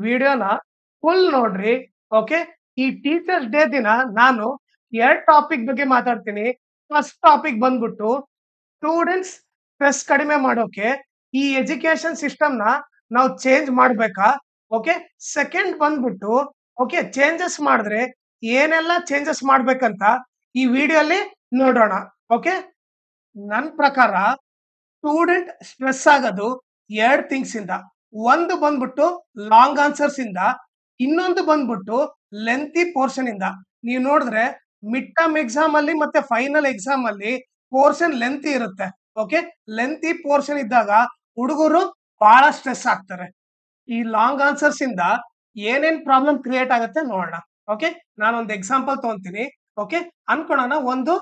ವಿಡಿಯೋನ ಫುಲ್ ನೋಡ್ರಿ. ಓಕೆ. ಈ ಟೀಚರ್ಸ್ ಡೇ ದಿನ ನಾನು 2 ಟಾಪಿಕ್ ಬಗ್ಗೆ ಮಾತಾಡ್ತೀನಿ. ಫಸ್ಟ್ ಟಾಪಿಕ್ ಬಂದ್ಬಿಟ್ಟು ಸ್ಟೂಡೆಂಟ್ಸ್ ಸ್ಟ್ರೆಸ್ ಕಡಿಮೆ ಮಾಡೋಕೆ ಈ ಎಜುಕೇಶನ್ ಸಿಸ್ಟಮ್‌ನ ನಾವು ಚೇಂಜ್ ಮಾಡ್ಬೇಕಾ? ಓಕೆ. ಸೆಕೆಂಡ್ ಬಂದ್ಬಿಟ್ಟು ಓಕೆ ಚೇಂಜಸ್ ಮಾಡಿದ್ರೆ ಏನೆಲ್ಲ ಚೇಂಜಸ್ ಮಾಡ್ಬೇಕಂತ ಈ ವಿಡಿಯೋಲಿ ನೋಡೋಣ. ಓಕೆ. ನನ್ ಪ್ರಕಾರ ಸ್ಟೂಡೆಂಟ್ ಸ್ಟ್ರೆಸ್ ಆಗೋದು 2 ಥಿಂಗ್ಸ್ ಇಂದ. ಒಂದು ಬಂದ್ಬಿಟ್ಟು ಲಾಂಗ್ ಆನ್ಸರ್ಸ್ ಇಂದ, ಇನ್ನೊಂದು ಬಂದ್ಬಿಟ್ಟು ಲೆಂಥಿ ಪೋರ್ಷನ್ ಇಂದ. ನೀವು ನೋಡಿದ್ರೆ ಮಿಡ್ ಟರ್ಮ್ ಎಕ್ಸಾಮ್ ಅಲ್ಲಿ ಮತ್ತೆ ಫೈನಲ್ ಎಕ್ಸಾಮ್ ಅಲ್ಲಿ ಪೋರ್ಷನ್ ಲೆಂಥಿ ಇರುತ್ತೆ. ಓಕೆ. ಲೆಂಥಿ ಪೋರ್ಷನ್ ಇದ್ದಾಗ ಹುಡುಗರು ಬಹಳ ಸ್ಟ್ರೆಸ್ ಆಗ್ತಾರೆ. ಈ ಲಾಂಗ್ ಆನ್ಸರ್ಸ್ ಇಂದ ಏನೇನ್ ಪ್ರಾಬ್ಲಮ್ ಕ್ರಿಯೇಟ್ ಆಗುತ್ತೆ ನೋಡೋಣ. ಓಕೆ. ನಾನೊಂದು ಎಕ್ಸಾಂಪಲ್ ತಗೊಂತೀನಿ. ಓಕೆ. ಅನ್ಕೊಳ್ಳೋಣ ಒಂದು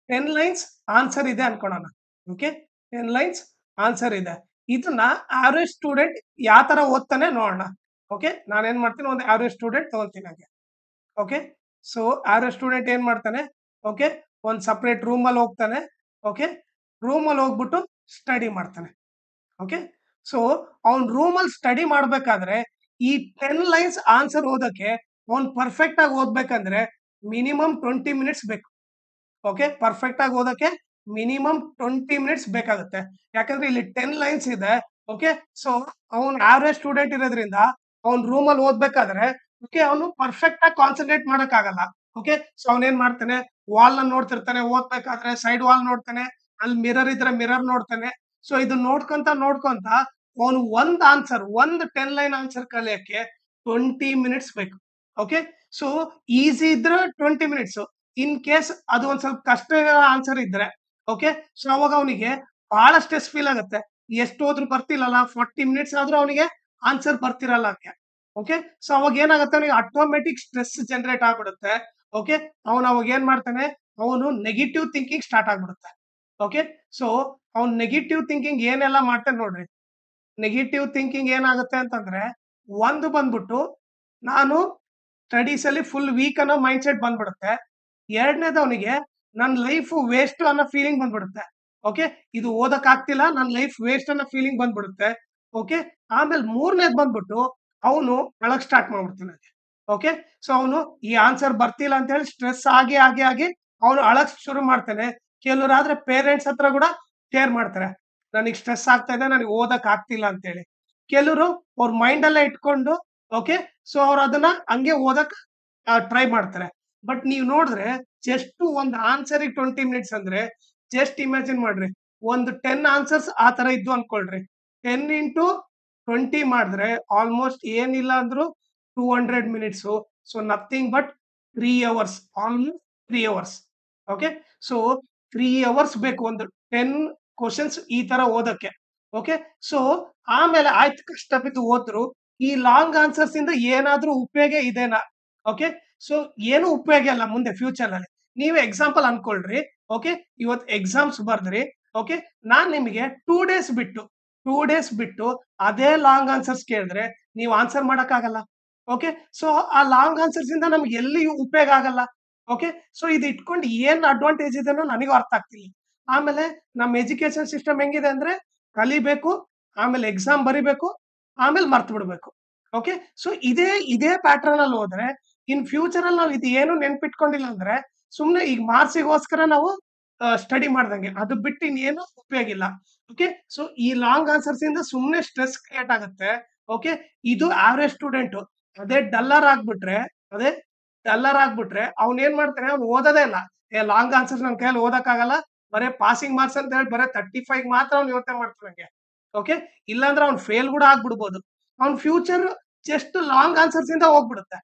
10 ಲೈನ್ಸ್ ಆನ್ಸರ್ ಇದೆ ಅನ್ಕೊಳ್ಳೋಣ. ಓಕೆ. 10 ಲೈನ್ಸ್ ಆನ್ಸರ್ ಇದೆ. ಇದನ್ನ ಆವರೇಜ್ ಸ್ಟೂಡೆಂಟ್ ಯಾವ ತರ ಓದ್ತಾನೆ ನೋಡೋಣ. ಓಕೆ. ನಾನೇನ್ ಮಾಡ್ತೀನಿ, ಒಂದು ಆವರೇಜ್ ಸ್ಟೂಡೆಂಟ್ ತಗೊಂತೀನಿ ಹಂಗೆ. ಓಕೆ. ಸೊ ಆವರೇಜ್ ಸ್ಟೂಡೆಂಟ್ ಏನ್ ಮಾಡ್ತಾನೆ, ಓಕೆ, ಒಂದು ಸಪರೇಟ್ ರೂಮ್ ಅಲ್ಲಿ ಹೋಗ್ತಾನೆ. ಓಕೆ. ರೂಮ್ ಅಲ್ಲಿ ಹೋಗ್ಬಿಟ್ಟು ಸ್ಟಡಿ ಮಾಡ್ತಾನೆ. ಓಕೆ. ಸೊ ಅವ್ನ್ ರೂಮ್ ಅಲ್ಲಿ ಸ್ಟಡಿ ಮಾಡ್ಬೇಕಾದ್ರೆ ಈ 10 ಲೈನ್ಸ್ ಆನ್ಸರ್ ಓದಕ್ಕೆ ಅವ್ನ್ ಪರ್ಫೆಕ್ಟ್ ಆಗಿ ಓದ್ಬೇಕಂದ್ರೆ ಮಿನಿಮಮ್ 20 ಮಿನಿಟ್ಸ್ ಬೇಕು. ಓಕೆ. ಪರ್ಫೆಕ್ಟ್ ಆಗಿ ಓದಕ್ಕೆ ಮಿನಿಮಮ್ 20 ಮಿನಿಟ್ಸ್ ಬೇಕಾಗುತ್ತೆ. ಯಾಕಂದ್ರೆ ಇಲ್ಲಿ 10 ಲೈನ್ಸ್ ಇದೆ. ಓಕೆ. ಸೊ ಅವ್ನ್ ಆವರೇಜ್ ಸ್ಟೂಡೆಂಟ್ ಇರೋದ್ರಿಂದ ಅವ್ನ್ ರೂಮ್ ಅಲ್ಲಿ ಓದ್ಬೇಕಾದ್ರೆ ಓಕೆ ಅವನು ಪರ್ಫೆಕ್ಟ್ ಆಗಿ ಕಾನ್ಸಂಟ್ರೇಟ್ ಮಾಡಕ್ ಆಗಲ್ಲ. ಓಕೆ. ಸೊ ಅವನೇನ್ ಮಾಡ್ತಾನೆ, ವಾಲ್ ನ ನೋಡ್ತಿರ್ತಾನೆ ಓದ್ಬೇಕಾದ್ರೆ, ಸೈಡ್ ವಾಲ್ ನೋಡ್ತಾನೆ, ಅಲ್ಲಿ ಮಿರರ್ ಇದ್ರೆ ಮಿರರ್ ನೋಡ್ತಾನೆ. ಸೊ ಇದು ನೋಡ್ಕೊಂತ ಅವನು ಒಂದು 10 ಲೈನ್ ಆನ್ಸರ್ ಕಲಿಯಕ್ಕೆ 20 ಮಿನಿಟ್ಸ್ ಬೇಕು. ಓಕೆ. ಸೊ ಈಸಿ ಇದ್ರೆ 20 ಮಿನಿಟ್ಸ್. ಇನ್ ಕೇಸ್ ಅದು ಒಂದ್ ಸ್ವಲ್ಪ ಕಷ್ಟ ಆನ್ಸರ್ ಇದ್ರೆ ಓಕೆ, ಸೊ ಅವಾಗ ಅವನಿಗೆ ಬಹಳ ಸ್ಟ್ರೆಸ್ ಫೀಲ್ ಆಗುತ್ತೆ. ಎಷ್ಟು ಹೋದ್ರು ಬರ್ತಿಲ್ಲಲ್ಲ, 40 ಮಿನಿಟ್ಸ್ ಆದ್ರೂ ಅವನಿಗೆ ಆನ್ಸರ್ ಬರ್ತಿರಲ್ಲ ಅಂತೆ. ಓಕೆ. ಸೊ ಅವಾಗ ಏನಾಗುತ್ತೆ, ಅವನಿಗೆ ಆಟೋಮೆಟಿಕ್ ಸ್ಟ್ರೆಸ್ ಜನರೇಟ್ ಆಗ್ಬಿಡುತ್ತೆ. ಓಕೆ. ಅವನು ಅವಾಗ ಏನ್ ಮಾಡ್ತಾನೆ, ಅವನು ನೆಗೆಟಿವ್ ಥಿಂಕಿಂಗ್ ಸ್ಟಾರ್ಟ್ ಆಗ್ಬಿಡುತ್ತೆ. ಓಕೆ. ಸೊ ಅವ್ನು ನೆಗೆಟಿವ್ ಥಿಂಕಿಂಗ್ ಏನೆಲ್ಲ ಮಾಡ್ತಾನೆ ನೋಡ್ರಿ. ನೆಗೆಟಿವ್ ಥಿಂಕಿಂಗ್ ಏನಾಗುತ್ತೆ ಅಂತಂದ್ರೆ, ಒಂದು ಬಂದ್ಬಿಟ್ಟು ನಾನು ಸ್ಟಡೀಸ್ ಅಲ್ಲಿ ಫುಲ್ ವೀಕ್ ಅನ್ನೋ ಮೈಂಡ್ ಸೆಟ್ ಬಂದ್ಬಿಡುತ್ತೆ. ಎರಡನೇದು ಅವನಿಗೆ ನನ್ನ ಲೈಫ್ ವೇಸ್ಟ್ ಅನ್ನೋ ಫೀಲಿಂಗ್ ಬಂದ್ಬಿಡುತ್ತೆ. ಓಕೆ. ಇದು ಓದಕ್ ಆಗ್ತಿಲ್ಲ, ನನ್ನ ಲೈಫ್ ವೇಸ್ಟ್ ಅನ್ನೋ ಫೀಲಿಂಗ್ ಬಂದ್ಬಿಡುತ್ತೆ. ಓಕೆ. ಆಮೇಲೆ ಮೂರನೇದು ಬಂದ್ಬಿಟ್ಟು ಅವನು ಅಳಕ್ ಸ್ಟಾರ್ಟ್ ಮಾಡ್ಬಿಡ್ತಾನೆ. ಓಕೆ. ಸೊ ಅವನು ಈ ಆನ್ಸರ್ ಬರ್ತಿಲ್ಲ ಅಂತ ಹೇಳಿ ಸ್ಟ್ರೆಸ್ ಆಗಿ ಅವನು ಅಳಕ್ ಶುರು ಮಾಡ್ತಾನೆ. ಕೆಲವರಾದ್ರೆ ಪೇರೆಂಟ್ಸ್ ಹತ್ರ ಕೂಡ ಶೇರ್ ಮಾಡ್ತಾರೆ, ನನಗೆ ಸ್ಟ್ರೆಸ್ ಆಗ್ತಾ ಇದೆ, ನನಗೆ ಓದಕ್ ಆಗ್ತಿಲ್ಲ ಅಂತ ಹೇಳಿ. ಕೆಲವರು ಅವ್ರ ಮೈಂಡ್ ಅಲ್ಲೇ ಇಟ್ಕೊಂಡು ಓಕೆ, ಸೊ ಅವ್ರು ಅದನ್ನ ಹಂಗೆ ಓದಕ್ ಟ್ರೈ ಮಾಡ್ತಾರೆ. ಬಟ್ ನೀವು ನೋಡಿದ್ರೆ ಜಸ್ಟ್ ಒಂದು ಆನ್ಸರ್ 20 ಮಿನಿಟ್ಸ್ ಅಂದ್ರೆ ಜಸ್ಟ್ ಇಮ್ಯಾಜಿನ್ ಮಾಡ್ರಿ, ಒಂದು 10 ಆನ್ಸರ್ಸ್ ಆ ತರ ಇದ್ದು ಅನ್ಕೊಳ್ರಿ. 10 ಇಂಟು 20 ಮಾಡಿದ್ರೆ ಆಲ್ಮೋಸ್ಟ್ ಏನಿಲ್ಲ ಅಂದ್ರು 200 minutes. So nothing but 3 hours, almost 3 hours. Okay. So 3 hours ಬೇಕು ಒಂದು 10 ಕ್ವಶನ್ಸ್ ಈ ತರ ಓದಕ್ಕೆ. ಓಕೆ. ಸೊ ಆಮೇಲೆ ಆಯ್ತು ಕಷ್ಟ ಬಿದ್ದು ಓದ್ರು, ಈ ಲಾಂಗ್ ಆನ್ಸರ್ಸ್ ಇಂದ ಏನಾದ್ರೂ ಉಪಯೋಗ ಇದೆನಾ? ಓಕೆ. ಸೊ ಏನು ಉಪಯೋಗ ಇಲ್ಲ ಮುಂದೆ ಫ್ಯೂಚರ್ ಅಲ್ಲಿ. ನೀವು ಎಕ್ಸಾಂಪಲ್ ಅನ್ಕೊಳ್ರಿ. ಓಕೆ. ಇವತ್ತು ಎಕ್ಸಾಮ್ಸ್ ಬರ್ದ್ರಿ. ಓಕೆ. ನಾನ್ ನಿಮಗೆ 2 ಡೇಸ್ ಬಿಟ್ಟು ಅದೇ ಲಾಂಗ್ ಆನ್ಸರ್ಸ್ ಕೇಳಿದ್ರೆ ನೀವು ಆನ್ಸರ್ ಮಾಡಕ್ ಆಗಲ್ಲ. ಓಕೆ. ಸೊ ಆ ಲಾಂಗ್ ಆನ್ಸರ್ಸ್ ಇಂದ ನಮ್ಗೆ ಎಲ್ಲಿ ಉಪಯೋಗ ಆಗಲ್ಲ. ಓಕೆ. ಸೊ ಇದು ಇಟ್ಕೊಂಡು ಏನ್ ಅಡ್ವಾಂಟೇಜ್ ಇದೆ ಅನ್ನೋ ನನಗೂ ಅರ್ಥ ಆಗ್ತಿಲ್ಲ. ಆಮೇಲೆ ನಮ್ಮ ಎಜುಕೇಶನ್ ಸಿಸ್ಟಮ್ ಹೆಂಗಿದೆ ಅಂದ್ರೆ, ಕಲಿಬೇಕು, ಆಮೇಲೆ ಎಕ್ಸಾಮ್ ಬರಿಬೇಕು, ಆಮೇಲೆ ಮರ್ತು ಬಿಡ್ಬೇಕು. ಓಕೆ. ಸೊ ಇದೇ ಪ್ಯಾಟರ್ನ್ ಅಲ್ಲಿ ಹೋದ್ರೆ ಇನ್ ಫ್ಯೂಚರ್ ಅಲ್ಲಿ ನಾವು ಇದು ಏನು ನೆನ್ಪಿಟ್ಕೊಂಡಿಲ್ಲ ಅಂದ್ರೆ ಸುಮ್ನೆ ಈಗ ಮಾರ್ಕ್ಸಿಗೋಸ್ಕರ ನಾವು ಸ್ಟಡಿ ಮಾಡ್ದಂಗೆ, ಅದು ಬಿಟ್ಟು ಇನ್ನೇನು ಉಪಯೋಗ ಇಲ್ಲ. ಓಕೆ. ಸೊ ಈ ಲಾಂಗ್ ಆನ್ಸರ್ಸ್ ಇಂದ ಸುಮ್ನೆ ಸ್ಟ್ರೆಸ್ ಕ್ರಿಯೇಟ್ ಆಗುತ್ತೆ. ಓಕೆ. ಇದು ಆವರೇಜ್ ಸ್ಟೂಡೆಂಟ್. ಅದೇ ಡಲ್ಲರ್ ಆಗ್ಬಿಟ್ರೆ ಅದೇ ಡಲ್ಲರ್ ಆಗ್ಬಿಟ್ರೆ ಅವ್ನ್ ಏನ್ ಮಾಡ್ತಾನೆ, ಅವ್ನು ಓದೋದೇ ಇಲ್ಲ. ಲಾಂಗ್ ಆನ್ಸರ್ಸ್ ನನ್ ಕೈಯಲ್ಲಿ ಓದಕ್ ಆಗಲ್ಲ, ಬರೇ ಪಾಸಿಂಗ್ ಮಾರ್ಕ್ಸ್ ಅಂತ ಹೇಳಿ ಬರೇ 35 ಮಾತ್ರ ಅವ್ನು ಯೋಚನೆ ಮಾಡ್ತಾನೆ. ಓಕೆ. ಇಲ್ಲಾಂದ್ರೆ ಅವ್ನು ಫೇಲ್ ಕೂಡ ಆಗ್ಬಿಡ್ಬೋದು. ಅವ್ನ ಫ್ಯೂಚರ್ ಜಸ್ಟ್ ಲಾಂಗ್ ಆನ್ಸರ್ಸ್ ಇಂದ ಹೋಗ್ಬಿಡುತ್ತೆ.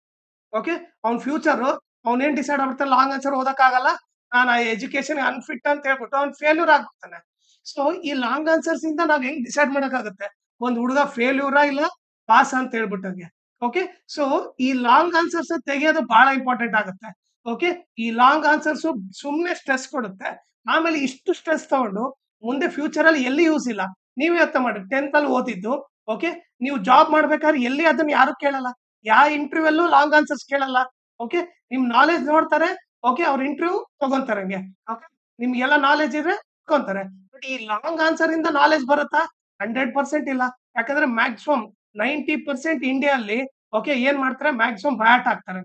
ಓಕೆ. ಅವ್ನ ಫ್ಯೂಚರ್ ಅವ್ನೇನ್ ಡಿಸೈಡ್ ಆಗ್ಬಿಡ್ತಾನೆ, ಲಾಂಗ್ ಆನ್ಸರ್ ಓದಕ್ ಆಗಲ್ಲ, ನಾನು ಎಜುಕೇಶನ್ ಅನ್ಫಿಟ್ ಅಂತ ಹೇಳ್ಬಿಟ್ಟು ಅವ್ನು ಫೇಲ್ಯೂರ್ ಆಗ್ಬಿಡ್ತಾನೆ. ಸೊ ಈ ಲಾಂಗ್ ಆನ್ಸರ್ಸ್ ಇಂದ ನಾವ್ ಹೆಂಗ್ ಡಿಸೈಡ್ ಮಾಡಕ್ಕಾಗುತ್ತೆ ಒಂದ್ ಹುಡುಗ ಫೇಲ್ಯೂರಾ ಇಲ್ಲ ಪಾಸ್ ಅಂತ ಹೇಳ್ಬಿಟ್ಟಂಗೆ. ಓಕೆ. ಸೊ ಈ ಲಾಂಗ್ ಆನ್ಸರ್ಸ್ ತೆಗೆಯೋದು ಬಹಳ ಇಂಪಾರ್ಟೆಂಟ್ ಆಗುತ್ತೆ. ಓಕೆ. ಈ ಲಾಂಗ್ ಆನ್ಸರ್ಸ್ ಸುಮ್ನೆ ಸ್ಟ್ರೆಸ್ ಕೊಡುತ್ತೆ. ಆಮೇಲೆ ಇಷ್ಟು ಸ್ಟ್ರೆಸ್ ತಗೊಂಡು ಮುಂದೆ ಫ್ಯೂಚರ್ ಅಲ್ಲಿ ಎಲ್ಲಿ ಯೂಸ್ ಇಲ್ಲ. ನೀವೇ ಅರ್ಥ ಮಾಡಿ, 10th ಅಲ್ಲಿ ಓದಿದ್ದು ಓಕೆ, ನೀವು ಜಾಬ್ ಮಾಡ್ಬೇಕಾದ್ರೆ ಎಲ್ಲಿ ಅದನ್ನ ಯಾರು ಕೇಳಲ್ಲ. ಯಾವ ಇಂಟರ್ವ್ಯೂ ಅಲ್ಲೂ ಲಾಂಗ್ ಆನ್ಸರ್ಸ್ ಕೇಳಲ್ಲ. ಓಕೆ. ನಿಮ್ ನಾಲೆಜ್ ನೋಡ್ತಾರೆ. ಓಕೆ. ಅವ್ರ ಇಂಟರ್ವ್ಯೂ ತಗೊಂತಾರೆ ಹಂಗೆ. ಓಕೆ. ನಿಮ್ಗೆಲ್ಲ ನಾಲೆಜ್ ಇದ್ರೆ ತಗೊಂತಾರೆ. ಬಟ್ ಈ ಲಾಂಗ್ ಆನ್ಸರ್ ಇಂದ ನಾಲೆಜ್ ಬರುತ್ತಾ? 100% ಇಲ್ಲ. ಯಾಕಂದ್ರೆ ಮ್ಯಾಕ್ಸಿಮಮ್ 90% ಇಂಡಿಯಾ ಅಲ್ಲಿ ಓಕೆ ಏನ್ ಮಾಡ್ತಾರೆ ಮ್ಯಾಕ್ಸಿಮಮ್ ಬ್ಯಾಟ್ ಹಾಕ್ತಾರೆ.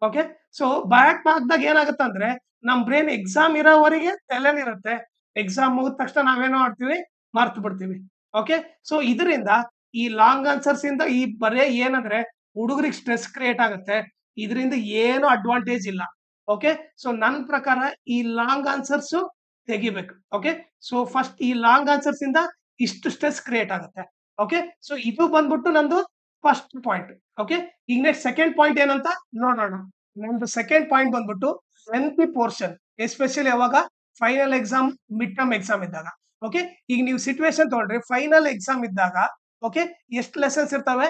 ಓಕೆ ಸೊ ಬ್ಯಾಟ್ ಹಾಕ್ದಾಗ ಏನಾಗುತ್ತಂದ್ರೆ ನಮ್ ಬ್ರೈನ್ ಎಕ್ಸಾಮ್ ಇರೋವರೆಗೆ ತಲೆಲಿರುತ್ತೆ. ಎಕ್ಸಾಮ್ ಮುಗಿದ ತಕ್ಷಣ ನಾವೇನೋ ಮಾಡ್ತೀವಿ ಮರ್ತು ಬಿಡ್ತೀವಿ. ಓಕೆ ಸೊ ಇದರಿಂದ ಈ ಲಾಂಗ್ ಆನ್ಸರ್ಸ್ ಇಂದ ಈ ಬರೇ ಏನಂದ್ರೆ ಹುಡುಗರಿಗೆ ಸ್ಟ್ರೆಸ್ ಕ್ರಿಯೇಟ್ ಆಗುತ್ತೆ. ಇದರಿಂದ ಏನು ಅಡ್ವಾಂಟೇಜ್ ಇಲ್ಲ. ಓಕೆ ಸೊ ನನ್ನ ಪ್ರಕಾರ ಈ ಲಾಂಗ್ ಆನ್ಸರ್ಸ್ ತೆಗಿಬೇಕು. ಓಕೆ ಸೊ ಫಸ್ಟ್ ಈ ಲಾಂಗ್ ಆನ್ಸರ್ಸ್ ಇಂದ ಇಷ್ಟು ಸ್ಟ್ರೆಸ್ ಕ್ರಿಯೇಟ್ ಆಗುತ್ತೆ. ಓಕೆ ಸೊ ಇದು ಬಂದ್ಬಿಟ್ಟು ನಂದು ಫಸ್ಟ್ ಪಾಯಿಂಟ್. ಓಕೆ ಈಗ ನೆಕ್ಸ್ಟ್ ಸೆಕೆಂಡ್ ಪಾಯಿಂಟ್ ಏನಂತ ನೋಡೋಣ. ನಮ್ದು ಸೆಕೆಂಡ್ ಪಾಯಿಂಟ್ ಬಂದ್ಬಿಟ್ಟು ಲೆಂಥಿ ಪೋರ್ಷನ್, ಎಸ್ಪೆಷಲಿ ಯಾವಾಗ final exam, mid term exam ಇದ್ದಾಗ. ಓಕೆ ಈಗ ನೀವು ಸಿಚುವೇಶನ್ ತಗೊಳ್ರಿ, ಫೈನಲ್ ಎಕ್ಸಾಮ್ ಇದ್ದಾಗ ಓಕೆ ಎಷ್ಟು ಲೆಸನ್ಸ್ ಇರ್ತವೆ?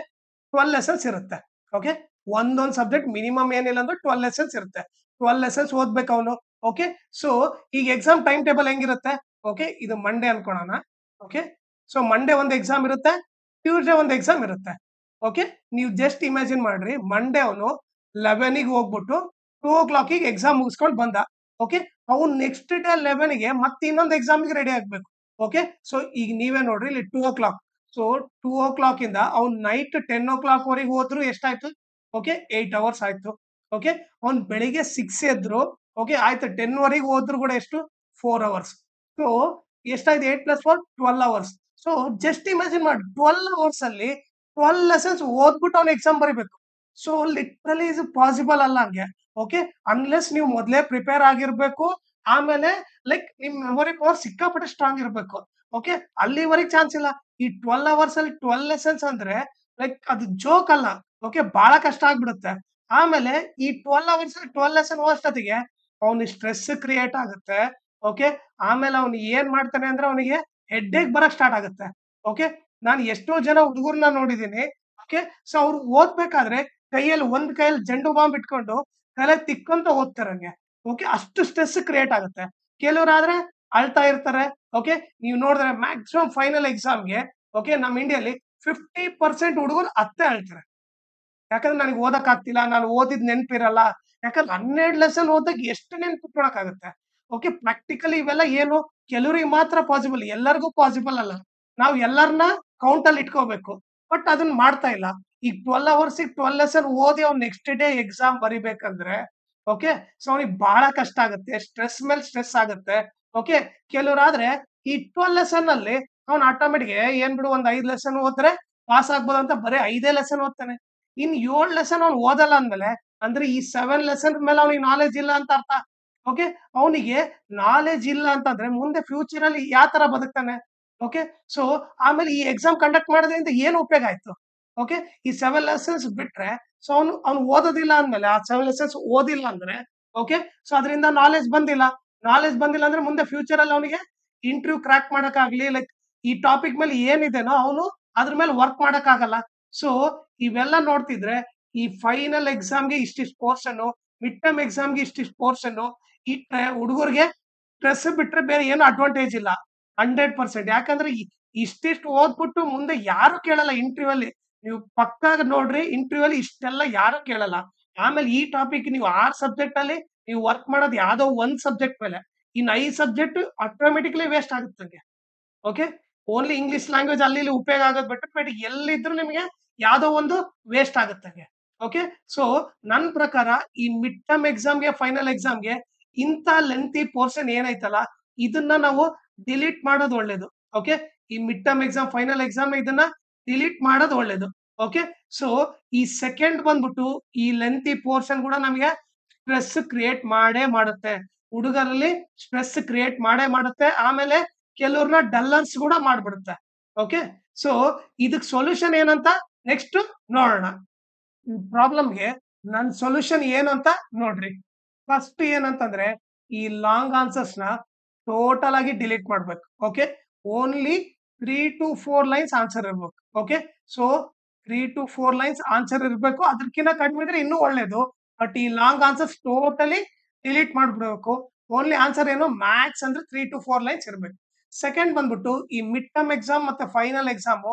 12 ಲೆಸನ್ಸ್ ಇರುತ್ತೆ. ಓಕೆ ಒಂದೊಂದು ಸಬ್ಜೆಕ್ಟ್ ಮಿನಿಮಮ್ ಏನಿಲ್ಲ ಅಂದ್ರೆ 12 ಲೆಸನ್ಸ್ ಇರುತ್ತೆ. 12 ಲೆಸನ್ಸ್ ಓದ್ಬೇಕು ಅವನು. ಓಕೆ ಸೊ ಈಗ ಎಕ್ಸಾಮ್ ಟೈಮ್ ಟೇಬಲ್ ಹೆಂಗಿರುತ್ತೆ? ಓಕೆ ಇದು ಮಂಡೇ ಅನ್ಕೊಳ್ಳೋಣ. ಓಕೆ ಸೊ ಮಂಡೇ ಒಂದು ಎಕ್ಸಾಮ್ ಇರುತ್ತೆ, ಟ್ಯೂಸ್ಡೇ ಒಂದು ಎಕ್ಸಾಮ್ ಇರುತ್ತೆ. ಓಕೆ ನೀವು ಜಸ್ಟ್ ಇಮ್ಯಾಜಿನ್ ಮಾಡ್ರಿ, ಮಂಡೇ ಅವನು 11ಗೆ ಹೋಗ್ಬಿಟ್ಟು 2 o'clock ಎಕ್ಸಾಮ್ ಮುಗಿಸ್ಕೊಂಡು ಬಂದ. ಓಕೆ ಅವ್ನು ನೆಕ್ಸ್ಟ್ ಡೇ 11ಗೆ ಮತ್ತೆ ಇನ್ನೊಂದು ಎಕ್ಸಾಮ್ಗೆ ರೆಡಿ ಆಗ್ಬೇಕು. ಓಕೆ ಸೊ ಈಗ ನೀವೇ ನೋಡ್ರಿ, ಇಲ್ಲಿ 2 o'clock. ಸೊ 2 o'clock ಇಂದ ಅವ್ನು ನೈಟ್ 10 o'clock ವರೆಗೆ ಹೋದ್ರು ಎಷ್ಟಾಯ್ತು? ಓಕೆ 8 hours ಆಯ್ತು. ಓಕೆ ಅವ್ನು ಬೆಳಿಗ್ಗೆ 6 ಎದ್ರು. ಓಕೆ ಆಯ್ತು 10 ವರೆಗೆ ಹೋದ್ರು ಕೂಡ ಎಷ್ಟು? 4 hours. ಸೊ ಎಷ್ಟಾಯ್ತು? 8 + 4 12 hours. ಸೊ ಜಸ್ಟ್ ಇಮ್ಯಾಜಿನ್ ಮಾಡಿ, 12 hours ಅಲ್ಲಿ 12 ಲೆಸನ್ಸ್ ಓದ್ಬಿಟ್ಟು ಅವ್ನು ಎಕ್ಸಾಮ್ ಬರಿಬೇಕು. ಸೊ ಲಿಟ್ರಲಿ ಇದು ಪಾಸಿಬಲ್ ಅಲ್ಲ ಹಂಗೆ. ಓಕೆ ಅನ್ಲೆಸ್ ನೀವು ಮೊದಲೇ ಪ್ರಿಪೇರ್ ಆಗಿರ್ಬೇಕು. ಆಮೇಲೆ ಲೈಕ್ ನಿಮ್ ಮೆಮೊರಿ ಪವರ್ ಸಿಕ್ಕಾಪಟ್ಟೆ ಸ್ಟ್ರಾಂಗ್ ಇರ್ಬೇಕು. ಓಕೆ ಅಲ್ಲಿವರೆಗೆ ಚಾನ್ಸ್ ಇಲ್ಲ. ಈ 12 hours ಅಲ್ಲಿ 12 ಲೆಸನ್ಸ್ ಅಂದ್ರೆ ಲೈಕ್ ಅದು ಜೋಕ್ ಅಲ್ಲ. ಓಕೆ ಬಹಳ ಕಷ್ಟ ಆಗ್ಬಿಡುತ್ತೆ. ಆಮೇಲೆ ಈ 12 hours ಅಲ್ಲಿ 12 ಲೆಸನ್ ಓದೋಷ್ಟೊತ್ತಿಗೆ ಅವ್ನಿಗೆ ಸ್ಟ್ರೆಸ್ ಕ್ರಿಯೇಟ್ ಆಗುತ್ತೆ. ಓಕೆ ಆಮೇಲೆ ಅವ್ನು ಏನ್ ಮಾಡ್ತಾನೆ ಅಂದ್ರೆ ಅವನಿಗೆ ಹೆಡ್ಡೇಕ್ ಬರಕ್ ಸ್ಟಾರ್ಟ್ ಆಗುತ್ತೆ. ಓಕೆ ನಾನು ಎಷ್ಟೋ ಜನ ಹುಡುಗರನ್ನ ನೋಡಿದೀನಿ. ಓಕೆ ಸೊ ಅವ್ರು ಓದ್ಬೇಕಾದ್ರೆ ಒಂದ್ ಕೈಯಲ್ಲಿ ಜಂಡು ಬಾಂಬ್ ಇಟ್ಕೊಂಡು ತಲೆ ತಿಕ್ಕೊಂತ ಓದ್ತಾರಂಗೆ. ಓಕೆ ಅಷ್ಟು ಸ್ಟ್ರೆಸ್ ಕ್ರಿಯೇಟ್ ಆಗುತ್ತೆ. ಕೆಲವರಾದ್ರೆ ಅಳ್ತಾ ಇರ್ತಾರೆ. ಓಕೆ ನೀವು ನೋಡಿದ್ರೆ ಮ್ಯಾಕ್ಸಿಮಮ್ ಫೈನಲ್ ಎಕ್ಸಾಮ್ಗೆ ಓಕೆ ನಮ್ಮ ಇಂಡಿಯಲ್ಲಿ 50% ಹುಡುಗರು ಅತ್ತೆ ಅಳ್ತಾರೆ. ಯಾಕಂದ್ರೆ ನನಗೆ ಓದಕ್ ಆಗ್ತಿಲ್ಲ, ನಾನು ಓದಿದ್ ನೆನಪಿರಲ್ಲ. ಯಾಕಂದ್ರೆ 12 ಲೆಸನ್ ಓದಾಗ ಎಷ್ಟು ನೆನ್ಪಿಟ್ಕೊಳಕ್ಕಾಗುತ್ತೆ? ಓಕೆ ಪ್ರಾಕ್ಟಿಕಲಿ ಇವೆಲ್ಲ ಏನು ಕೆಲವರಿಗೆ ಮಾತ್ರ ಪಾಸಿಬಲ್, ಎಲ್ಲರಿಗೂ ಪಾಸಿಬಲ್ ಅಲ್ಲ. ನಾವು ಎಲ್ಲರನ್ನ ಕೌಂಟ್ ಅಲ್ಲಿ ಇಟ್ಕೋಬೇಕು. ಬಟ್ ಅದನ್ನ ಮಾಡ್ತಾ ಇಲ್ಲ. ಈಗ 12 ಅವರ್ಸಿಗೆ 12 ಲೆಸನ್ ಓದಿ ಅವ್ನು ನೆಕ್ಸ್ಟ್ ಡೇ ಎಕ್ಸಾಮ್ ಬರಿಬೇಕಂದ್ರೆ ಓಕೆ ಸೊ ಅವ್ನಿಗೆ ಬಹಳ ಕಷ್ಟ ಆಗುತ್ತೆ. ಸ್ಟ್ರೆಸ್ ಮೇಲೆ ಸ್ಟ್ರೆಸ್ ಆಗುತ್ತೆ. ಓಕೆ ಕೆಲವರಾದ್ರೆ ಈ 12 ಲೆಸನ್ ಅಲ್ಲಿ ಅವ್ನು ಆಟೋಮೆಟಿಕ್ ಏನ್ ಬಿಡು ಒಂದ್ 5 ಲೆಸನ್ ಓದಿದ್ರೆ ಪಾಸ್ ಆಗ್ಬೋದು ಅಂತ ಬರೀ 5 ಲೆಸನ್ ಓದ್ತಾನೆ. ಇನ್ 7 ಲೆಸನ್ ಅವ್ನು ಓದಲ್ಲ ಅಂದ್ಮೇಲೆ ಅಂದ್ರೆ ಈ 7 ಲೆಸನ್ ಮೇಲೆ ಅವ್ನಿಗೆ ನಾಲೆಜ್ ಇಲ್ಲ ಅಂತ ಅರ್ಥ. ಓಕೆ ಅವನಿಗೆ ನಾಲೆಜ್ ಇಲ್ಲ ಅಂತಂದ್ರೆ ಮುಂದೆ ಫ್ಯೂಚರ್ ಅಲ್ಲಿ ಯಾವ ತರ ಬದುಕ್ತಾನೆ? ಓಕೆ ಸೊ ಆಮೇಲೆ ಈ ಎಕ್ಸಾಮ್ ಕಂಡಕ್ಟ್ ಮಾಡೋದ್ರಿಂದ ಏನು ಉಪಯೋಗ ಆಯ್ತು? ಓಕೆ ಈ 7 ಲೆಸನ್ಸ್ ಬಿಟ್ರೆ ಸೊ ಅವ್ನು ಓದೋದಿಲ್ಲ ಅಂದ್ಮೇಲೆ ಆ 7 ಲೆಸನ್ಸ್ ಓದಿಲ್ಲ ಅಂದ್ರೆ ಓಕೆ ಸೊ ಅದರಿಂದ ನಾಲೆಜ್ ಬಂದಿಲ್ಲ. ನಾಲೆಜ್ ಬಂದಿಲ್ಲ ಅಂದ್ರೆ ಮುಂದೆ ಫ್ಯೂಚರ್ ಅಲ್ಲಿ ಅವನಿಗೆ ಇಂಟರ್ವ್ಯೂ ಕ್ರಾಕ್ ಮಾಡಕ್ಕಾಗ್ಲಿ ಲೈಕ್ ಈ ಟಾಪಿಕ್ ಮೇಲೆ ಏನಿದೆನೋ ಅವನು ಅದ್ರ ಮೇಲೆ ವರ್ಕ್ ಮಾಡಕ್ಕಾಗಲ್ಲ. ಸೊ ಇವೆಲ್ಲ ನೋಡ್ತಿದ್ರೆ ಈ ಫೈನಲ್ ಎಕ್ಸಾಮ್ಗೆ ಇಷ್ಟಿಷ್ಟು ಪೋರ್ಷನ್, ಮಿಡ್ ಟರ್ಮ್ ಎಕ್ಸಾಮ್ಗೆ ಇಷ್ಟಿಷ್ಟು ಪೋರ್ಷನ್ ಇಟ್ರೆ ಹುಡುಗರಿಗೆ ಸ್ಟ್ರೆಸ್ ಬಿಟ್ರೆ ಬೇರೆ ಏನು ಅಡ್ವಾಂಟೇಜ್ ಇಲ್ಲ. 100% ಯಾಕಂದ್ರೆ ಇಷ್ಟಿಷ್ಟು ಓದ್ಬಿಟ್ಟು ಮುಂದೆ ಯಾರು ಕೇಳಲ್ಲ ಇಂಟರ್ವ್ಯೂ ಅಲ್ಲಿ. ನೀವು ಪಕ್ಕಾಗ ನೋಡ್ರಿ ಇಂಟರ್ವ್ಯೂ ಅಲ್ಲಿ ಇಷ್ಟೆಲ್ಲ ಯಾರು ಕೇಳಲ್ಲ. ಆಮೇಲೆ ಈ ಟಾಪಿಕ್ ನೀವು 6 ಸಬ್ಜೆಕ್ಟ್ ಅಲ್ಲಿ ನೀವು ವರ್ಕ್ ಮಾಡೋದು ಯಾವ್ದೋ ಒಂದ್ ಸಬ್ಜೆಕ್ಟ್ ಮೇಲೆ. ಇನ್ನು 5 ಸಬ್ಜೆಕ್ಟ್ ಆಟೋಮೆಟಿಕ್ಲಿ ವೇಸ್ಟ್ ಆಗುತ್ತೆ ನಂಗೆ. ಓಕೆ ಓನ್ಲಿ ಇಂಗ್ಲಿಷ್ ಲ್ಯಾಂಗ್ವೇಜ್ ಅಲ್ಲಿ ಇಲ್ಲಿ ಉಪಯೋಗ ಆಗೋದು ಬಿಟ್ಟು ಬಟ್ ಎಲ್ಲಿದ್ರು ನಿಮಗೆ ಯಾವ್ದೋ ಒಂದು ವೇಸ್ಟ್ ಆಗುತ್ತೆ. ಓಕೆ ಸೊ ನನ್ನ ಪ್ರಕಾರ ಈ ಮಿಡ್ ಟರ್ಮ್ ಎಕ್ಸಾಮ್ಗೆ ಫೈನಲ್ ಎಕ್ಸಾಮ್ಗೆ ಇಂಥ ಲೆಂತಿ ಪೋರ್ಷನ್ ಏನೈತಲ್ಲ ಇದನ್ನ ನಾವು ಡಿಲೀಟ್ ಮಾಡೋದು ಒಳ್ಳೇದು. ಓಕೆ ಈ mid term exam final exam ಇದನ್ನ ಡಿಲೀಟ್ ಮಾಡೋದು ಒಳ್ಳೇದು. ಓಕೆ ಸೊ ಈ ಸೆಕೆಂಡ್ ಬಂದ್ಬಿಟ್ಟು ಈ ಲೆಂತಿ ಪೋರ್ಷನ್ ಕೂಡ ನಮಗೆ ಸ್ಟ್ರೆಸ್ ಕ್ರಿಯೇಟ್ ಮಾಡೇ ಮಾಡುತ್ತೆ. ಹುಡುಗರಲ್ಲಿ ಸ್ಟ್ರೆಸ್ ಕ್ರಿಯೇಟ್ ಮಾಡೇ ಮಾಡುತ್ತೆ. ಆಮೇಲೆ ಕೆಲವ್ರನ್ನ ಡಲ್ಲರ್ಸ್ ಕೂಡ ಮಾಡ್ಬಿಡುತ್ತೆ. ಓಕೆ ಸೊ ಇದಕ್ ಸೊಲ್ಯೂಷನ್ ಏನಂತ ನೆಕ್ಸ್ಟ್ ನೋಡೋಣ. ಈ ಪ್ರಾಬ್ಲಮ್ಗೆ ನನ್ ಸೊಲ್ಯೂಷನ್ ಏನು ಅಂತ ನೋಡ್ರಿ. ಫಸ್ಟ್ ಏನಂತಂದ್ರೆ ಈ ಲಾಂಗ್ ಆನ್ಸರ್ಸ್ ನ ಟೋಟಲ್ ಆಗಿ ಡಿಲೀಟ್ ಮಾಡ್ಬೇಕು. Okay only 3 to 4 lines answer ಇರ್ಬೇಕು. Okay so 3 to 4 lines answer ಇರ್ಬೇಕು. ಅದಕ್ಕಿಂತ ಕಡಿಮೆ ಇದ್ರೆ ಇನ್ನೂ ಒಳ್ಳೇದು. ಬಟ್ ಈ ಲಾಂಗ್ ಆನ್ಸರ್ಸ್ ಟೋಟಲಿ ಡಿಲೀಟ್ ಮಾಡ್ಬಿಡ್ಬೇಕು. ಓನ್ಲಿ ಆನ್ಸರ್ ಏನು ಮ್ಯಾಕ್ಸ್ ಅಂದ್ರೆ 3 to 4 ಲೈನ್ಸ್ ಇರ್ಬೇಕು. ಸೆಕೆಂಡ್ ಬಂದ್ಬಿಟ್ಟು ಈ ಮಿಡ್ ಟರ್ಮ್ ಎಕ್ಸಾಮ್ ಮತ್ತೆ ಫೈನಲ್ ಎಕ್ಸಾಮ್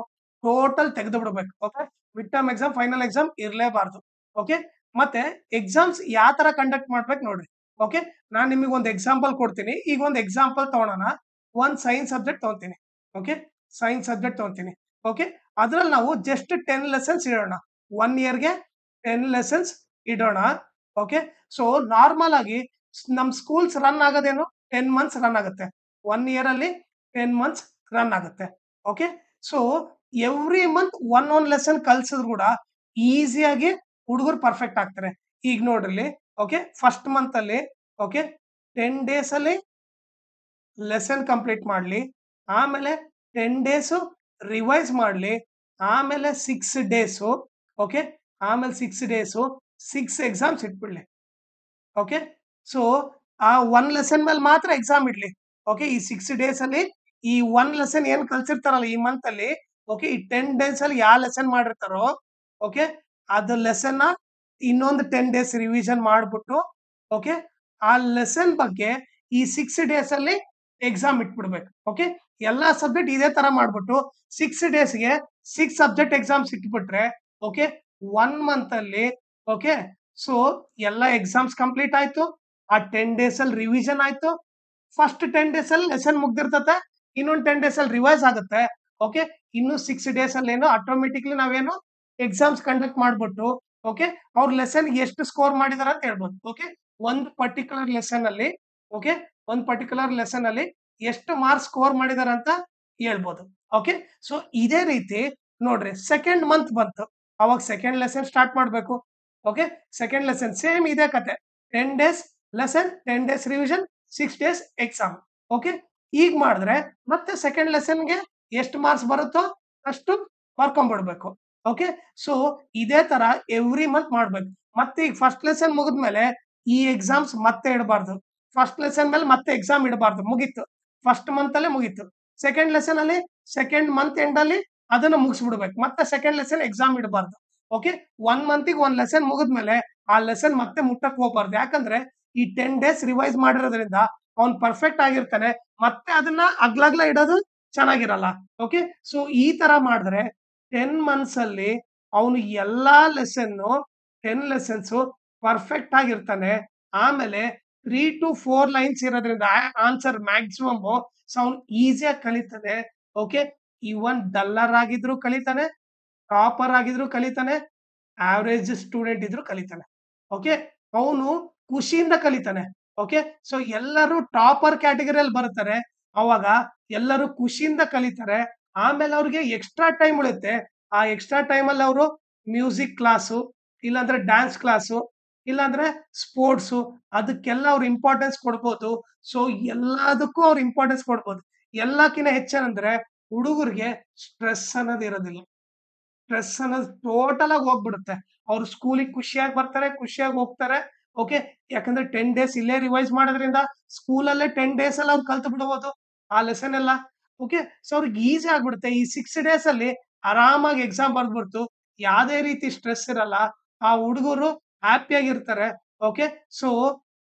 ಟೋಟಲ್ ತೆಗೆದು ಬಿಡ್ಬೇಕು. Okay mid term exam final exam ಇರ್ಲೇಬಾರ್ದು. ಓಕೆ ಮತ್ತೆ ಎಕ್ಸಾಮ್ಸ್ ಯಾವ ತರ ಕಂಡಕ್ಟ್ ಮಾಡ್ಬೇಕು ನೋಡ್ರಿ. ಓಕೆ ನಾನ್ ನಿಮಗೆ ಒಂದು ಎಕ್ಸಾಂಪಲ್ ಕೊಡ್ತೀನಿ. ಈಗ ಒಂದು ಎಕ್ಸಾಂಪಲ್ ತಗೊಳೋಣ. ಒಂದ್ ಸೈನ್ಸ್ ಸಬ್ಜೆಕ್ಟ್ ತಗೊಂತೀನಿ. ಓಕೆ ಸೈನ್ಸ್ ಸಬ್ಜೆಕ್ಟ್ ತಗೊಂತೀನಿ. ಓಕೆ ಅದ್ರಲ್ಲಿ ನಾವು ಜಸ್ಟ್ 10 ಲೆಸನ್ಸ್ ಇಡೋಣ. 1 ಇಯರ್‌ಗೆ 10 ಲೆಸನ್ಸ್ ಇಡೋಣ. ಓಕೆ. ಸೊ ನಾರ್ಮಲ್ ಆಗಿ ನಮ್ ಸ್ಕೂಲ್ಸ್ ರನ್ ಆಗೋದೇನು 10 ಮಂತ್ಸ್ ರನ್ ಆಗುತ್ತೆ. 1 ಇಯರ್ ಅಲ್ಲಿ 10 ಮಂತ್ಸ್ ರನ್ ಆಗುತ್ತೆ. ಓಕೆ. ಸೊ ಎವ್ರಿ ಮಂತ್ ಒಂದೊಂದ್ ಲೆಸನ್ ಕಲ್ಸಿದ್ರು ಕೂಡ ಈಸಿಯಾಗಿ ಹುಡುಗರು ಪರ್ಫೆಕ್ಟ್ ಆಗ್ತಾರೆ. ಈಗ ನೋಡ್ರಿ ಓಕೆ, ಫಸ್ಟ್ ಮಂತ್ ಅಲ್ಲಿ ಓಕೆ 10 ಡೇಸ್ ಅಲ್ಲಿ ಲೆಸನ್ ಕಂಪ್ಲೀಟ್ ಮಾಡ್ಲಿ, ಆಮೇಲೆ 10 ಡೇಸು ರಿವೈಸ್ ಮಾಡ್ಲಿ, ಆಮೇಲೆ 6 ಡೇಸು ಓಕೆ, ಆಮೇಲೆ 6 ಡೇಸು 6 ಎಕ್ಸಾಮ್ಸ್ ಇಟ್ಬಿಡ್ಲಿ. ಓಕೆ. ಸೊ ಆ 1 ಲೆಸನ್ ಮೇಲೆ ಮಾತ್ರ ಎಕ್ಸಾಮ್ ಇಡ್ಲಿ. ಓಕೆ. ಈ 6 ಡೇಸ್ ಅಲ್ಲಿ ಈ 1 ಲೆಸನ್ ಏನ್ ಕಲ್ಸಿರ್ತಾರಲ್ಲ ಈ ಮಂತ್ ಅಲ್ಲಿ ಓಕೆ, ಈ 10 ಡೇಸ್ ಅಲ್ಲಿ ಯಾವ ಲೆಸನ್ ಮಾಡಿರ್ತಾರೋ ಓಕೆ, ಅದ ಲೆಸನ್ನ ಇನ್ನೊಂದು 10 ಡೇಸ್ ರಿವಿಷನ್ ಮಾಡ್ಬಿಟ್ಟು ಓಕೆ, ಆ ಲೆಸನ್ ಬಗ್ಗೆ ಈ 6 ಡೇಸ್ ಅಲ್ಲಿ ಎಕ್ಸಾಮ್ ಇಟ್ಬಿಡ್ಬೇಕು. ಓಕೆ. ಎಲ್ಲಾ ಸಬ್ಜೆಕ್ಟ್ ಇದೇ ತರ ಮಾಡ್ಬಿಟ್ಟು 6 ಡೇಸ್‌ಗೆ 6 ಸಬ್ಜೆಕ್ಟ್ ಎಕ್ಸಾಮ್ಸ್ ಇಟ್ಬಿಟ್ರೆ ಓಕೆ, 1 ಮಂತ್ ಅಲ್ಲಿ ಓಕೆ, ಸೊ ಎಲ್ಲಾ ಎಕ್ಸಾಮ್ಸ್ ಕಂಪ್ಲೀಟ್ ಆಯ್ತು. ಆ 10 ಡೇಸ್ ಅಲ್ಲಿ ರಿವಿಷನ್ ಆಯ್ತು. ಫಸ್ಟ್ 10 ಡೇಸ್ ಅಲ್ಲಿ ಲೆಸನ್ ಮುಗ್ದಿರ್ತತೆ. ಇನ್ನೊಂದು 10 ಡೇಸ್ ಅಲ್ಲಿ ರಿವೈಸ್ ಆಗುತ್ತೆ. ಓಕೆ. ಇನ್ನು 6 ಡೇಸ್ ಅಲ್ಲಿ ಏನು ಆಟೋಮೆಟಿಕ್ಲಿ ನಾವೇನು ಎಕ್ಸಾಮ್ಸ್ ಕಂಡಕ್ಟ್ ಮಾಡ್ಬಿಟ್ಟು ಓಕೆ, ಅವ್ರ ಲೆಸನ್ ಎಷ್ಟು ಸ್ಕೋರ್ ಮಾಡಿದಾರೆ ಅಂತ ಹೇಳ್ಬೋದು. ಓಕೆ. ಒಂದು ಪರ್ಟಿಕ್ಯುಲರ್ ಲೆಸನ್ ಅಲ್ಲಿ ಓಕೆ, ಒಂದು ಪರ್ಟಿಕ್ಯುಲರ್ ಲೆಸನ್ ಅಲ್ಲಿ ಎಷ್ಟು ಮಾರ್ಕ್ಸ್ ಸ್ಕೋರ್ ಮಾಡಿದಾರೆ ಅಂತ ಹೇಳ್ಬೋದು. ಓಕೆ. ಸೊ ಇದೇ ರೀತಿ ನೋಡ್ರಿ ಸೆಕೆಂಡ್ ಮಂತ್ ಬಂತು. ಅವಾಗ ಸೆಕೆಂಡ್ ಲೆಸನ್ ಸ್ಟಾರ್ಟ್ ಮಾಡ್ಬೇಕು. ಓಕೆ. ಸೆಕೆಂಡ್ ಲೆಸನ್ ಸೇಮ್ ಇದೇ ಕತೆ. 10 days lesson, 10 days revision, 6 days exam. Okay. ಈಗ ಮಾಡಿದ್ರೆ ಮತ್ತೆ ಸೆಕೆಂಡ್ ಲೆಸನ್‌ಗೆ ಎಷ್ಟು ಮಾರ್ಕ್ಸ್ ಬರುತ್ತೋ ಅಷ್ಟು ಬರ್ಕೊಂಡ್ಬಿಡ್ಬೇಕು. ಓಕೆ. ಸೊ ಇದೇ ತರ ಎವ್ರಿ ಮಂತ್ ಮಾಡ್ಬೇಕು. ಮತ್ತೆ ಈಗ ಫಸ್ಟ್ ಲೆಸನ್ ಮುಗಿದ್ಮೇಲೆ ಈ ಎಕ್ಸಾಮ್ಸ್ ಮತ್ತೆ ಇಡಬಾರ್ದು. ಫಸ್ಟ್ ಲೆಸನ್ ಮೇಲೆ ಮತ್ತೆ ಎಕ್ಸಾಮ್ ಇಡಬಾರ್ದು. ಮುಗೀತು. ಫಸ್ಟ್ ಮಂತ್ ಅಲ್ಲೇ ಮುಗೀತು. ಸೆಕೆಂಡ್ ಲೆಸನ್ ಅಲ್ಲಿ ಸೆಕೆಂಡ್ ಮಂತ್ ಎಂಡ್ ಅಲ್ಲಿ ಅದನ್ನ ಮುಗಿಸ್ಬಿಡ್ಬೇಕು. ಮತ್ತೆ ಸೆಕೆಂಡ್ ಲೆಸನ್ ಎಕ್ಸಾಮ್ ಇಡಬಾರ್ದು. ಓಕೆ. 1 ಮಂತಿಗೆ 1 ಲೆಸನ್ ಮುಗಿದ್ಮೇಲೆ ಆ ಲೆಸನ್ ಮತ್ತೆ ಮುಟ್ಟಕ್ ಹೋಗ್ಬಾರ್ದು. ಯಾಕಂದ್ರೆ ಈ 10 ಡೇಸ್ ರಿವೈಸ್ ಮಾಡಿರೋದ್ರಿಂದ ಅವ್ನು ಪರ್ಫೆಕ್ಟ್ ಆಗಿರ್ತಾನೆ. ಮತ್ತೆ ಅದನ್ನ ಅಗ್ಲಗ್ಲ ಇಡೋದು ಚೆನ್ನಾಗಿರಲ್ಲ. ಓಕೆ. ಸೊ ಈ ತರ ಮಾಡಿದ್ರೆ 10 ಮಂತ್ಸ್ ಅಲ್ಲಿ ಅವನು ಎಲ್ಲಾ ಲೆಸನ್ನು 10 ಲೆಸನ್ಸು ಪರ್ಫೆಕ್ಟ್ ಆಗಿರ್ತಾನೆ. ಆಮೇಲೆ 3 ಟು 4 ಲೈನ್ಸ್ ಇರೋದ್ರಿಂದ ಆನ್ಸರ್ ಮ್ಯಾಕ್ಸಿಮಮ್ ಸೊ ಅವ್ನು ಈಸಿಯಾಗಿ ಕಲಿತಾನೆ. ಓಕೆ. ಇವನ್ ಡಲ್ಲರ್ ಆಗಿದ್ರು ಕಲಿತಾನೆ, ಟಾಪರ್ ಆಗಿದ್ರು ಕಲಿತಾನೆ, ಆವರೇಜ್ ಸ್ಟೂಡೆಂಟ್ ಇದ್ರು ಕಲಿತಾನೆ. ಓಕೆ. ಅವನು ಖುಷಿಯಿಂದ ಕಲಿತಾನೆ. ಓಕೆ. ಸೊ ಎಲ್ಲರೂ ಟಾಪರ್ ಕ್ಯಾಟಗರಿಯಲ್ಲಿ ಬರ್ತಾರೆ. ಅವಾಗ ಎಲ್ಲರೂ ಖುಷಿಯಿಂದ ಕಲಿತಾರೆ. ಆಮೇಲೆ ಅವ್ರಿಗೆ ಎಕ್ಸ್ಟ್ರಾ ಟೈಮ್ ಉಳಿಯುತ್ತೆ. ಆ ಎಕ್ಸ್ಟ್ರಾ ಟೈಮ್ ಅಲ್ಲಿ ಅವರು ಮ್ಯೂಸಿಕ್ ಕ್ಲಾಸು, ಇಲ್ಲಾಂದ್ರೆ ಡ್ಯಾನ್ಸ್ ಕ್ಲಾಸು, ಇಲ್ಲಾಂದ್ರೆ ಸ್ಪೋರ್ಟ್ಸು ಅದಕ್ಕೆಲ್ಲ ಅವ್ರು ಇಂಪಾರ್ಟೆನ್ಸ್ ಕೊಡ್ಬೋದು. ಸೊ ಎಲ್ಲದಕ್ಕೂ ಅವ್ರು ಇಂಪಾರ್ಟೆನ್ಸ್ ಕೊಡ್ಬೋದು. ಎಲ್ಲಕ್ಕಿಂತ ಹೆಚ್ಚೇನಂದ್ರೆ ಹುಡುಗರಿಗೆ ಸ್ಟ್ರೆಸ್ ಅನ್ನೋದು ಇರೋದಿಲ್ಲ. ಸ್ಟ್ರೆಸ್ ಅನ್ನೋದು ಟೋಟಲ್ ಆಗಿ ಹೋಗ್ಬಿಡುತ್ತೆ. ಅವ್ರು ಸ್ಕೂಲಿಗೆ ಖುಷಿಯಾಗಿ ಬರ್ತಾರೆ, ಖುಷಿಯಾಗಿ ಹೋಗ್ತಾರೆ. ಓಕೆ. ಯಾಕಂದ್ರೆ 10 ಡೇಸ್ ಇಲ್ಲೇ ರಿವೈಸ್ ಮಾಡೋದ್ರಿಂದ ಸ್ಕೂಲಲ್ಲೇ 10 ಡೇಸ್ ಅಲ್ಲಿ ಅವ್ರು ಕಲ್ತು ಬಿಡ್ಬೋದು ಆ ಲೆಸನ್ ಎಲ್ಲ. ಓಕೆ. ಸೊ ಅವ್ರಿಗೆ ಈಸಿ ಆಗ್ಬಿಡುತ್ತೆ. ಈ 6 ಡೇಸ್ ಅಲ್ಲಿ ಆರಾಮಾಗಿ ಎಕ್ಸಾಮ್ ಬರ್ದ್ಬಿಡ್ತು. ಯಾವ್ದೇ ರೀತಿ ಸ್ಟ್ರೆಸ್ ಇರಲ್ಲ. ಆ ಹುಡುಗರು ಹ್ಯಾಪಿಯಾಗಿರ್ತಾರೆ. ಓಕೆ. ಸೊ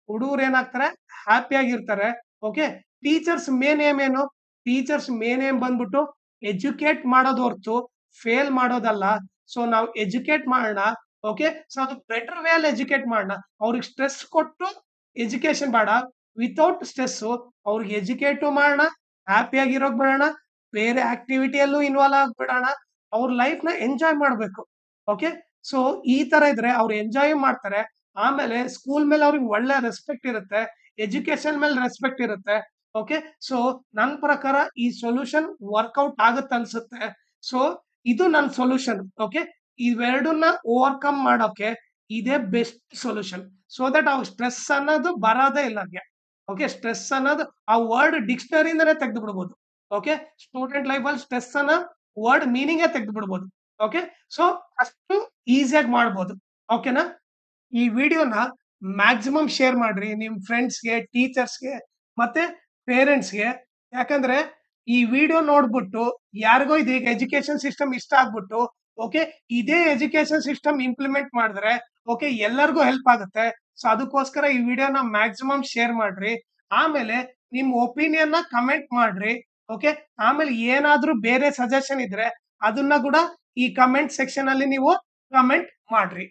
ಹುಡುಗರು ಏನಾಗ್ತಾರೆ ಹ್ಯಾಪಿಯಾಗಿರ್ತಾರೆ. ಓಕೆ. ಟೀಚರ್ಸ್ ಮೇನ್ ಏಮ್ ಏನು? ಟೀಚರ್ಸ್ ಮೇನ್ ಏಮ್ ಬಂದ್ಬಿಟ್ಟು ಎಜುಕೇಟ್ ಮಾಡೋದು ಹೊರ್ತು ಫೇಲ್ ಮಾಡೋದಲ್ಲ. ಸೊ ನಾವು ಎಜುಕೇಟ್ ಮಾಡೋಣ. ಓಕೆ. ಸೊ ಅದು ಬೆಟರ್ ವೇ ಅಲ್ಲಿ ಎಜುಕೇಟ್ ಮಾಡೋಣ. ಅವ್ರಿಗೆ ಸ್ಟ್ರೆಸ್ ಕೊಟ್ಟು ಎಜುಕೇಶನ್ ಬೇಡ. ವಿಥೌಟ್ ಸ್ಟ್ರೆಸ್ಸು ಅವ್ರಿಗೆ ಎಜುಕೇಟು ಮಾಡೋಣ, ಹ್ಯಾಪಿಯಾಗಿರೋಕ್ ಬಿಡೋಣ, ಬೇರೆ ಆಕ್ಟಿವಿಟಿಯಲ್ಲೂ ಇನ್ವಾಲ್ವ್ ಆಗ್ಬಿಡೋಣ. ಅವ್ರ ಲೈಫ್‌ನ ಎಂಜಾಯ್ ಮಾಡ್ಬೇಕು. ಓಕೆ. ಸೊ ಈ ತರ ಇದ್ರೆ ಅವ್ರು ಎಂಜಾಯ್ ಮಾಡ್ತಾರೆ. ಆಮೇಲೆ ಸ್ಕೂಲ್ ಮೇಲೆ ಅವ್ರಿಗೆ ಒಳ್ಳೆ ರೆಸ್ಪೆಕ್ಟ್ ಇರುತ್ತೆ. ಎಜುಕೇಶನ್ ಮೇಲೆ ರೆಸ್ಪೆಕ್ಟ್ ಇರುತ್ತೆ. ಓಕೆ. ಸೊ ನನ್ ಪ್ರಕಾರ ಈ ಸೊಲ್ಯೂಷನ್ ವರ್ಕೌಟ್ ಆಗತ್ತೆ ಅನ್ಸುತ್ತೆ. ಸೊ ಇದು ನನ್ ಸೊಲ್ಯೂಷನ್. ಓಕೆ. ಇವೆರಡನ್ನ ಓವರ್‌ಕಮ್ ಮಾಡೋಕೆ ಇದೇ ಬೆಸ್ಟ್ ಸೊಲ್ಯೂಷನ್. ಸೊ ದಟ್ ಅವ್ರ್ ಸ್ಟ್ರೆಸ್ ಅನ್ನೋದು ಬರೋದೇ ಇಲ್ಲ ಅವ್ರಿಗೆ. ಓಕೆ. ಸ್ಟ್ರೆಸ್ ಅನ್ನೋದು ಆ ವರ್ಡ್ ಡಿಕ್ಷನರಿಯಿಂದನೇ ತೆಗ್ದು ಬಿಡ್ಬೋದು. ಓಕೆ. ಸ್ಟೂಡೆಂಟ್ ಲೈಫಲ್ಲಿ ಸ್ಟ್ರೆಸ್ ಅನ್ನೋ ವರ್ಡ್ ಮೀನಿಂಗೇ ತೆಗ್ದು ಬಿಡ್ಬೋದು. ಓಕೆ. ಸೊ ಅಷ್ಟು ಈಸಿಯಾಗಿ ಮಾಡ್ಬೋದು. ಓಕೆನಾ? ಈ ವಿಡಿಯೋನ ಮ್ಯಾಕ್ಸಿಮಮ್ ಶೇರ್ ಮಾಡ್ರಿ ನಿಮ್ ಫ್ರೆಂಡ್ಸ್‌ಗೆ, ಟೀಚರ್ಸ್‌ಗೆ ಮತ್ತೆ ಪೇರೆಂಟ್ಸ್‌ಗೆ. ಯಾಕಂದ್ರೆ ಈ ವಿಡಿಯೋ ನೋಡ್ಬಿಟ್ಟು ಯಾರಿಗೋ ಇದು ಎಜುಕೇಶನ್ ಸಿಸ್ಟಮ್ ಇಷ್ಟ ಆಗ್ಬಿಟ್ಟು ಓಕೆ, ಇದೇ ಎಜುಕೇಶನ್ ಸಿಸ್ಟಮ್ ಇಂಪ್ಲಿಮೆಂಟ್ ಮಾಡಿದ್ರೆ ಓಕೆ ಎಲ್ಲರಿಗೂ ಹೆಲ್ಪ್ ಆಗುತ್ತೆ. ಸೊ ಅದಕ್ಕೋಸ್ಕರ ಈ ವಿಡಿಯೋನ ಮ್ಯಾಕ್ಸಿಮಮ್ ಶೇರ್ ಮಾಡ್ರಿ. ಆಮೇಲೆ ನಿಮ್ ಒಪಿನಿಯನ್‌ನ ಕಮೆಂಟ್ ಮಾಡ್ರಿ. ಓಕೆ. ಆಮೇಲೆ ಏನಾದ್ರೂ ಬೇರೆ ಸಜೆಷನ್ ಇದ್ರೆ ಅದನ್ನ ಕೂಡ ಈ ಕಮೆಂಟ್ ಸೆಕ್ಷನ್ ಅಲ್ಲಿ ನೀವು ಕಮೆಂಟ್ ಮಾಡ್ರಿ.